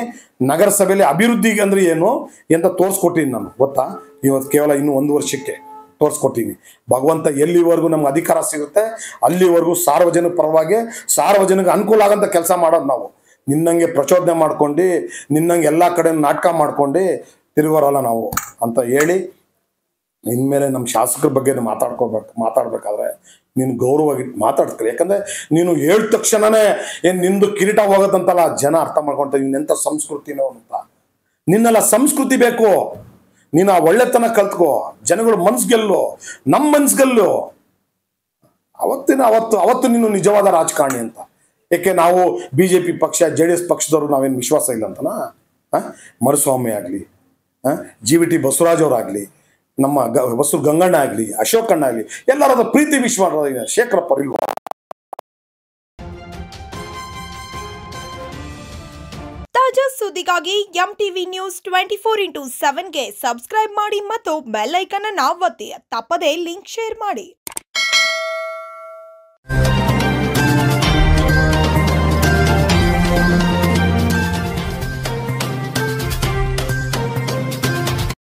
ನಗರಸಭೆಯಲ್ಲಿ ಅಭಿವೃದ್ಧಿಗೆ ಅಂದ್ರೆ ಏನು ಅಂತ ತೋರಿಸ್ಕೊಟ್ಟಿನಿ ನಾನು, ಗೊತ್ತಾ? ಇವತ್ತು ಕೇವಲ ಇನ್ನು 1 ವರ್ಷಕ್ಕೆ ತೋರಿಸ್ಕೊಟ್ಟಿನಿ. ಭಗವಂತ ಎಲ್ಲಿವರೆಗೂ ನಮ್ಗೆ ಅಧಿಕಾರ ಸಿಗುತ್ತೆ ಅಲ್ಲಿವರೆಗೂ ಸಾರ್ವಜನಿಕ ಪರವಾಗಿ ಸಾರ್ವಜನಿಕ ಅನುಕೂಲ ಆಗಂತ ಕೆಲಸ ಮಾಡೋದು ನಾವು. ನಿನ್ನಂಗೆ ಪ್ರಚೋದನೆ ಮಾಡ್ಕೊಂಡು, ನಿನ್ನಂಗೆ ಎಲ್ಲ ಕಡೆ ನಾಟಕ ಮಾಡ್ಕೊಂಡು ತಿರುಗೋರಲ್ಲ ನಾವು ಅಂತ ಹೇಳಿ, ಇನ್ಮೇಲೆ ನಮ್ಮ ಶಾಸಕರ ಬಗ್ಗೆ ಮಾತಾಡ್ಬೇಕಾದ್ರೆ ನೀನು ಗೌರವವಾಗಿ ಮಾತಾಡ್ತೀರಿ. ಯಾಕಂದ್ರೆ ನೀನು ಹೇಳಿದ ತಕ್ಷಣನೇ ನಿಂದು ಕಿರೀಟ ಹೋಗೋದಂತಲ್ಲ, ಜನ ಅರ್ಥ ಮಾಡ್ಕೊಂತಾರೆ ಇನ್ನೆಂಥ ಸಂಸ್ಕೃತಿನೋ ಅಂತ. ನಿನ್ನೆಲ್ಲ ಸಂಸ್ಕೃತಿ ಬೇಕು. ನೀನು ಆ ಒಳ್ಳೆತನ ಕಲ್ತ್ಕೋ, ಜನಗಳು ಮನ್ಸ್ಗೆಲ್ಲು, ನಮ್ಮ ಮನ್ಸ್ಗೆಲ್ಲು. ಅವತ್ತು ನೀನು ನಿಜವಾದ ರಾಜಕಾರಣಿ ಅಂತ. ಏಕೆ ನಾವು BJP ಪಕ್ಷ JDS ಪಕ್ಷದವರು ನಾವೇನು ವಿಶ್ವಾಸ ಇಲ್ಲ ಅಂತನಾ? ಮರುಸ್ವಾಮಿ ಆಗಲಿ, GVT ಬಸವರಾಜ್ ಅವರಾಗಲಿ, ನಮ್ಮ ಬಸು ಗಂಗಣ್ಣ ಆಗಲಿ, ಅಶೋಕಣ್ಣ ಆಗಲಿ, ಎಲ್ಲರದ ಪ್ರೀತಿ ವಿಶ್ವಾಸ ಶೇಖರಪ್ಪ ಇಲ್ವಾ? ತಾಜಾ ಸುದ್ದಿಗಾಗಿ MTV ನ್ಯೂಸ್ 24/7ಗೆ ಸಬ್ಸ್ಕ್ರೈಬ್ ಮಾಡಿ ಮತ್ತು ಬೆಲ್ ಐಕಾನ್ ಅನ್ನು ಒತ್ತಿ. ತಪ್ಪದೇ ಲಿಂಕ್ ಶೇರ್ ಮಾಡಿ.